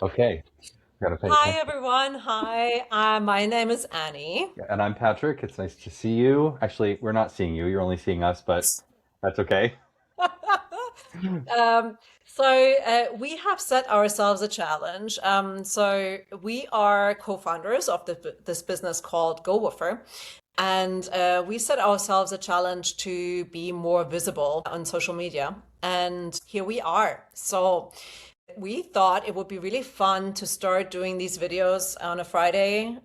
Okay, gotta pay Hi, attention. everyone. Hi, my name is Annie. And I'm Patrick. It's nice to see you. Actually, we're not seeing you. You're only seeing us, but that's okay. We have set ourselves a challenge. So we are co-founders of this business called Woofer, and we set ourselves a challenge to be more visible on social media. And here we are. So we thought it would be really fun to start doing these videos on a Friday,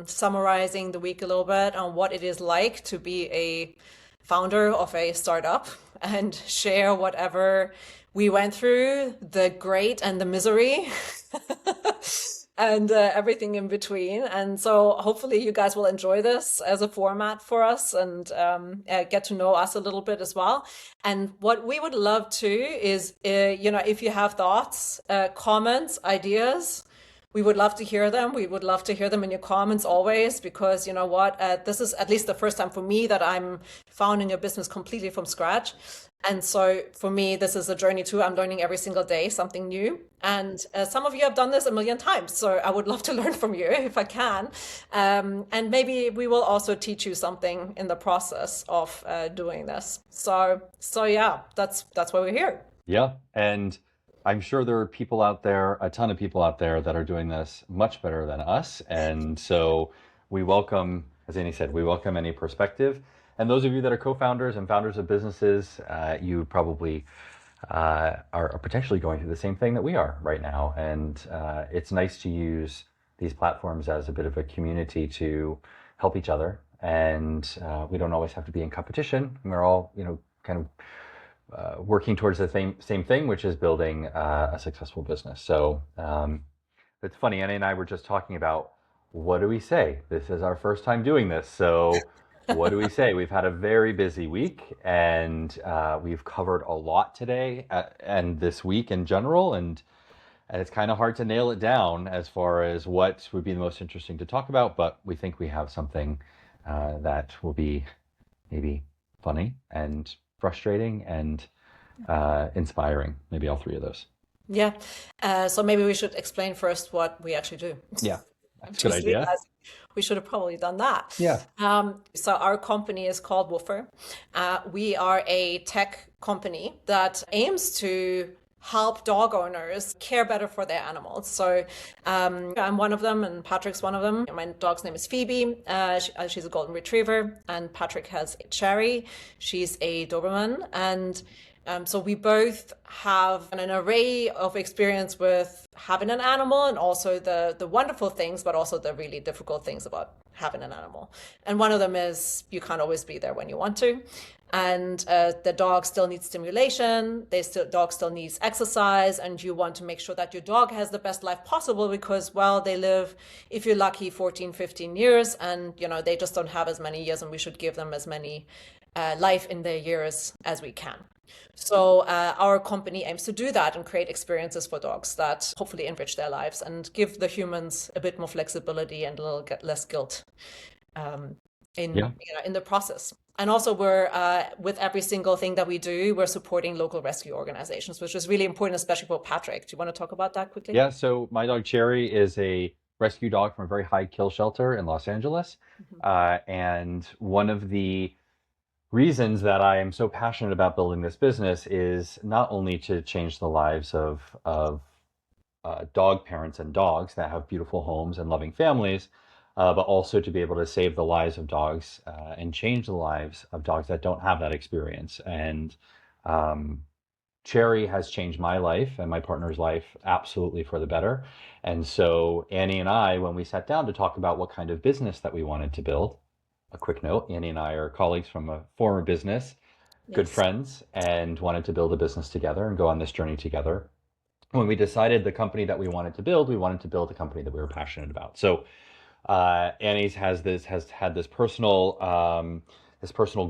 summarizing the week a little bit on what it is like to be a founder of a startup and share whatever we went through, the great and the misery, and everything in between. And so hopefully you guys will enjoy this as a format for us and get to know us a little bit as well. And what we would love to is, if you have thoughts, comments, ideas, we would love to hear them. We would love to hear them in your comments always, because you know what? This is at least the first time for me that I'm founding a business completely from scratch. And so for me, this is a journey too. I'm learning every single day something new. And some of you have done this a million times. So I would love to learn from you if I can. And maybe we will also teach you something in the process of doing this. So yeah, that's why we're here. Yeah, and I'm sure there are people out there, a ton of people out there that are doing this much better than us. And so we welcome, as Annie said, we welcome any perspective. And those of you that are co-founders and founders of businesses, you probably are potentially going through the same thing that we are right now. And it's nice to use these platforms as a bit of a community to help each other. And we don't always have to be in competition. We're all, kind of working towards the same thing, which is building a successful business. So it's funny, Annie and I were just talking about what do we say? This is our first time doing this. So what do we say? We've had a very busy week and we've covered a lot today and this week in general. And it's kind of hard to nail it down as far as what would be the most interesting to talk about. But we think we have something that will be maybe funny and frustrating and inspiring. Maybe all three of those. Yeah. So maybe we should explain first what we actually do. Yeah, that's a good Just idea. realized we should have probably done that. Yeah. So our company is called Woofer. We are a tech company that aims to help dog owners care better for their animals. So I'm one of them, and Patrick's one of them. My dog's name is Phoebe. She's a golden retriever, and Patrick has Cherry. She's a Doberman, and so we both have an array of experience with having an animal, and also the wonderful things, but also the really difficult things about having an animal. And one of them is you can't always be there when you want to. And the dog still needs stimulation. Dog still needs exercise, and you want to make sure that your dog has the best life possible because, well, they live, if you're lucky, 14, 15 years, and they just don't have as many years, and we should give them as many life in their years as we can. So our company aims to do that and create experiences for dogs that hopefully enrich their lives and give the humans a bit more flexibility and a little less guilt um, Yeah. in the process. And also, we're with every single thing that we do, we're supporting local rescue organizations, which is really important, especially for Patrick. Do you want to talk about that quickly? Yeah. So my dog Cherry is a rescue dog from a very high kill shelter in Los Angeles. Mhm. And one of the reasons that I am so passionate about building this business is not only to change the lives of dog parents and dogs that have beautiful homes and loving families, but also to be able to save the lives of dogs and change the lives of dogs that don't have that experience. And um, Cherry has changed my life and my partner's life absolutely for the better. And so Annie and I, when we sat down to talk about what kind of business that we wanted to build, a quick note, Annie and I are colleagues from a former business, good Yes. friends, and wanted to build a business together and go on this journey together. When we decided the company that we wanted to build, we wanted to build a company that we were passionate about. So Annie's has had this personal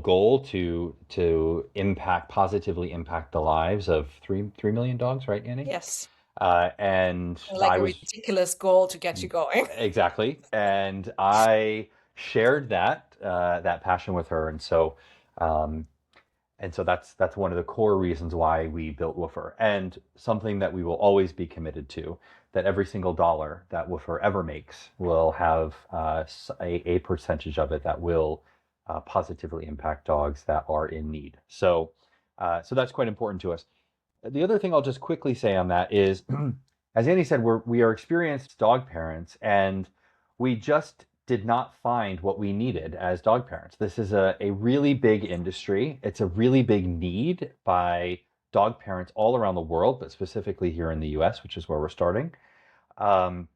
goal to positively impact the lives of three million dogs, right, Annie? Yes. And Like I a was ridiculous goal to get you going. exactly, and I shared that passion with her, and so um, And so that's one of the core reasons why we built Woofer, and something that we will always be committed to. That every single dollar that Woofer ever makes will have a percentage of it that will positively impact dogs that are in need. So that's quite important to us. The other thing I'll just quickly say on that is, as Andy said, we are experienced dog parents, and we just did not find what we needed as dog parents. This is a really big industry. It's a really big need by dog parents all around the world, but specifically here in the US, which is where we're starting. Um,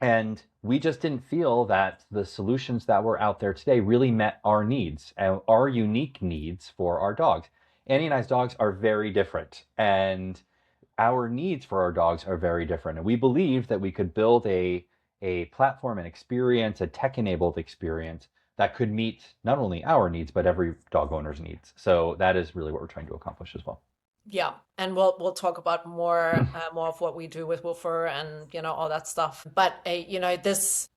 and we just didn't feel that the solutions that were out there today really met our needs and our unique needs for our dogs. Annie and I's dogs are very different, and our needs for our dogs are very different. And we believed that we could build a platform and experience, a tech-enabled experience that could meet not only our needs, but every dog owner's needs. So that is really what we're trying to accomplish as well. Yeah, and we'll talk about more of what we do with Woofer and all that stuff. But this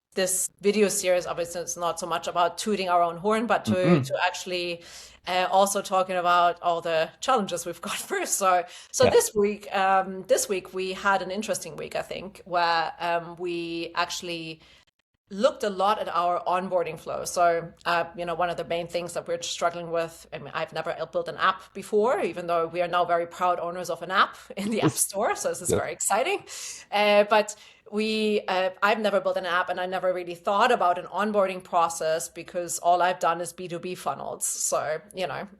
video series obviously is not so much about tooting our own horn, but Mm-mm. to actually also talking about all the challenges we've got first. So Yeah. this week we had an interesting week, I think, where we actually looked a lot at our onboarding flow. So, one of the main things that we're struggling with, I mean, I've never built an app before, even though we are now very proud owners of an app in the App Store. So this is Yep. very exciting. But I've never built an app, and I never really thought about an onboarding process because all I've done is B2B funnels. So,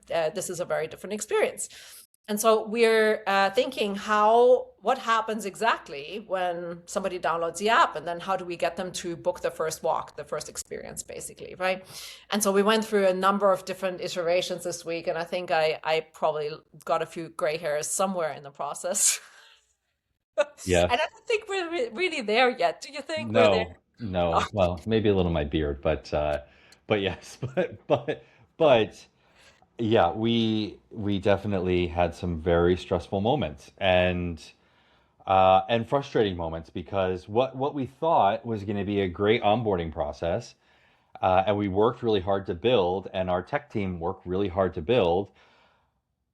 this is a very different experience. And so we're thinking what happens exactly when somebody downloads the app, and then how do we get them to book the first walk, the first experience, basically, right? And so we went through a number of different iterations this week, and I think I probably got a few gray hairs somewhere in the process. Yes. And I don't think we're really there yet. Do you think we're there? No, no. Well, maybe a little my beard, but yes, but yeah, we definitely had some very stressful moments, and frustrating moments, because what we thought was going to be a great onboarding process, and we worked really hard to build, and our tech team worked really hard to build.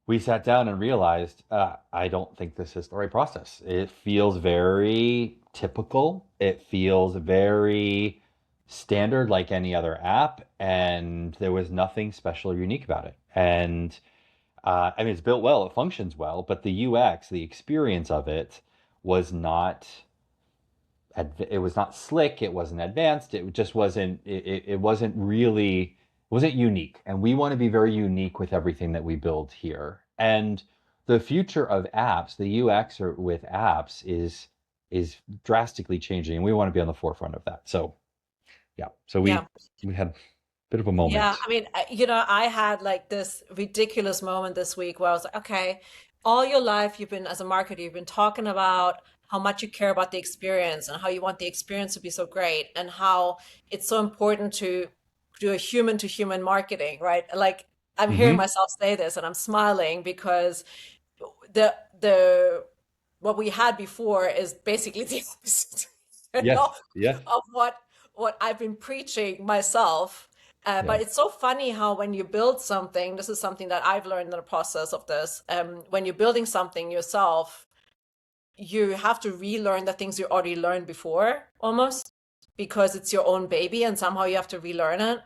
We sat down and realized, I don't think this is the right process. It feels very typical. It feels very standard, like any other app, and there was nothing special or unique about it. And I mean, it's built well, it functions well, but the UX, the experience of it, was not it was not slick, it wasn't advanced, it just wasn't it wasn't really wasn't unique. And we want to be very unique with everything that we build here. And the future of apps, the UX with apps is drastically changing, and we want to be on the forefront of that. So yeah, so Yeah. we had a bit of a Yeah, moment. I mean, I had like this ridiculous moment this week where I was like, okay, all your life as a marketer, you've been talking about how much you care about the experience and how you want the experience to be so great and how it's so important to do a human to human marketing, right? Like I'm hearing Hmm. myself say this and I'm smiling because the what we had before is basically the opposite, you Yes. know, Yeah. of what I've been preaching myself. Yeah. But it's so funny how when you build something, this is something that I've learned in the process of this. When you're building something yourself, you have to relearn the things you already learned before, almost, because it's your own baby, and somehow you have to relearn it.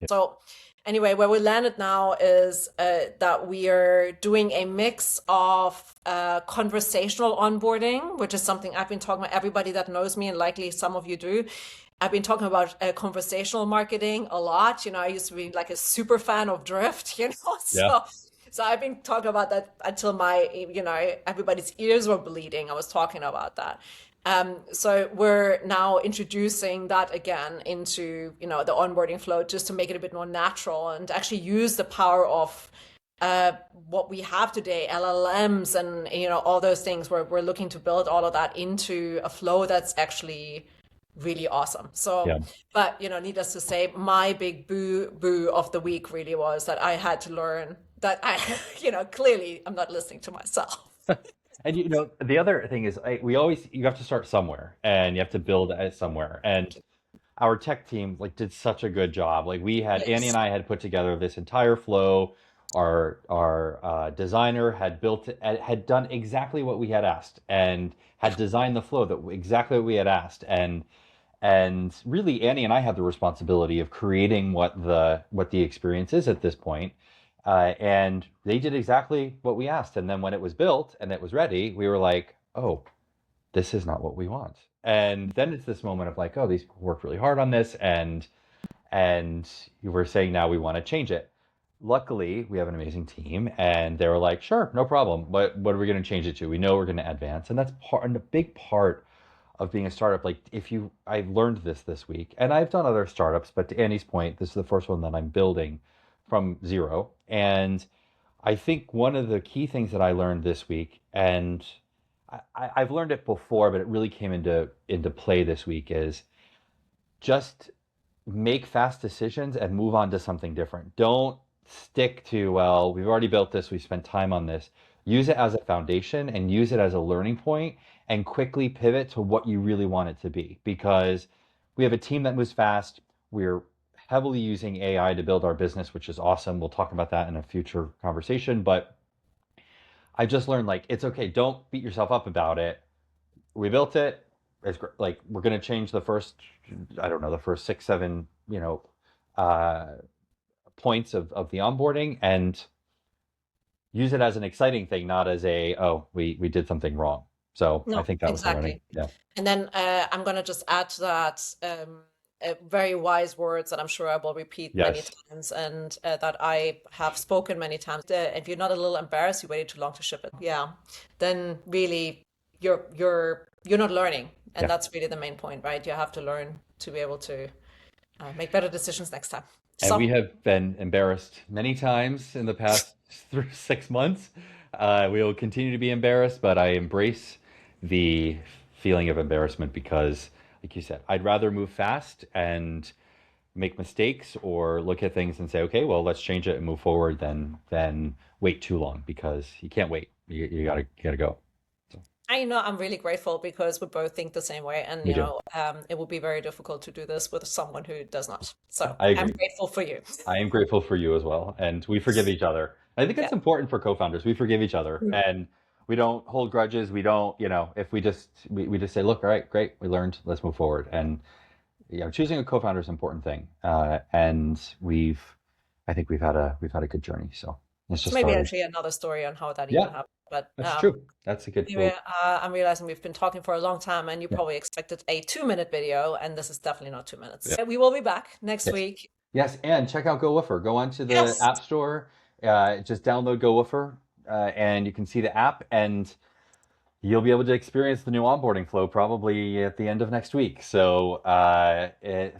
So anyway, where we landed now is that we are doing a mix of conversational onboarding, which is something I've been talking about. Everybody that knows me, and likely some of you do, I've been talking about conversational marketing a lot. I used to be like a super fan of Drift, Yeah. so I've been talking about that until everybody's ears were bleeding. I was talking about that. So we're now introducing that again into, the onboarding flow, just to make it a bit more natural and actually use the power of what we have today, LLMs and, all those things. We're looking to build all of that into a flow that's actually really awesome. So, Yeah. but, needless to say, my big boo of the week really was that I had to learn that clearly I'm not listening to myself. And the other thing is, we always you have to start somewhere, and you have to build it somewhere. And our tech team like did such a good job. Like, we had Annie Yes. and I had put together this entire flow. Our designer had done exactly what we had asked and had designed the flow that exactly what we had asked. And really, Annie and I had the responsibility of creating what the experience is at this point. And they did exactly what we asked. And then when it was built and it was ready, we were like, oh, this is not what we want. And then it's this moment of like, oh, these people worked really hard on this, and you were saying now we want to change it. Luckily, we have an amazing team, and they were like, sure, no problem. But what are we going to change it to? We know we're going to advance, and that's part and a big part of being a startup. Like I learned this week, and I've done other startups, but to Annie's point, this is the first one that I'm building from zero. And I think one of the key things that I learned this week, and I've learned it before, but it really came into play this week, is just make fast decisions and move on to something different. Don't stick to, well, we've already built this, we spent time on this. Use it as a foundation and use it as a learning point and quickly pivot to what you really want it to be. Because we have a team that moves fast. We're heavily using AI to build our business, which is awesome. We'll talk about that in a future conversation. But I just learned like it's okay. Don't beat yourself up about it. We built it. It's like we're going to change the first, I don't know, the first six, seven, uh, points of the onboarding and use it as an exciting thing, not as a, oh, we did something wrong. So I No, think that was the learning. exactly. Yeah. And then I'm going to just add to that very wise words that I'm sure I will repeat many Yes. times and that I have spoken many times. If you're not a little embarrassed, you waited too long to ship it. Yeah, then really you're not learning, and Yeah. that's really the main point, right? You have to learn to be able to make better decisions next time. And we So have been embarrassed many times in the past 6 months. We will continue to be embarrassed, but I embrace the feeling of embarrassment because, like you said, I'd rather move fast and make mistakes or look at things and say, okay, well, let's change it and move forward than wait too long because you can't wait. You gotta go. So I know I'm really grateful because we both think the same way, and we do. it would be very difficult to do this with someone who does not. So I I'm agree. grateful for you. I am grateful for you as well, and we forgive each other. I think Yeah. it's important for co-founders. We forgive each other, and we don't hold grudges. We don't, if we just say, look, all right, great, we learned, let's move forward. And choosing a co-founder is an important thing, and I think we've had a good journey. So let's It's just maybe started. actually another story on how that even Yeah, happened. But that's true. That's a good. anyway, Well, I'm realizing we've been talking for a long time, and you yeah, probably expected a 2 minute video, and this is definitely not 2 minutes. yeah. We will be back next Yes, week. yes, and check out Go Woofer. Go onto the Yes. App Store. Just download Go Woofer, and you can see the app and you'll be able to experience the new onboarding flow probably at the end of next week. So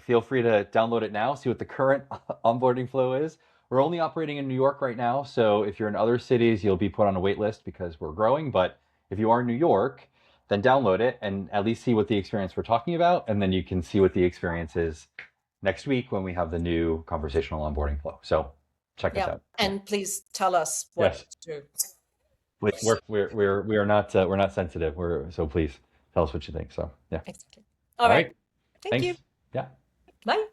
feel free to download it now, see what the current onboarding flow is. We're only operating in New York right now. So if you're in other cities, you'll be put on a wait list because we're growing. But if you are in New York, then download it and at least see what the experience we're talking about. And then you can see what the experience is next week when we have the new conversational onboarding flow. So check us Yeah. out. Yeah. And please tell us what Yes. to do. Please. We are not sensitive. So please tell us what you think. So yeah. Exactly. All All right. right. Thank you. Thanks. Yeah. Bye.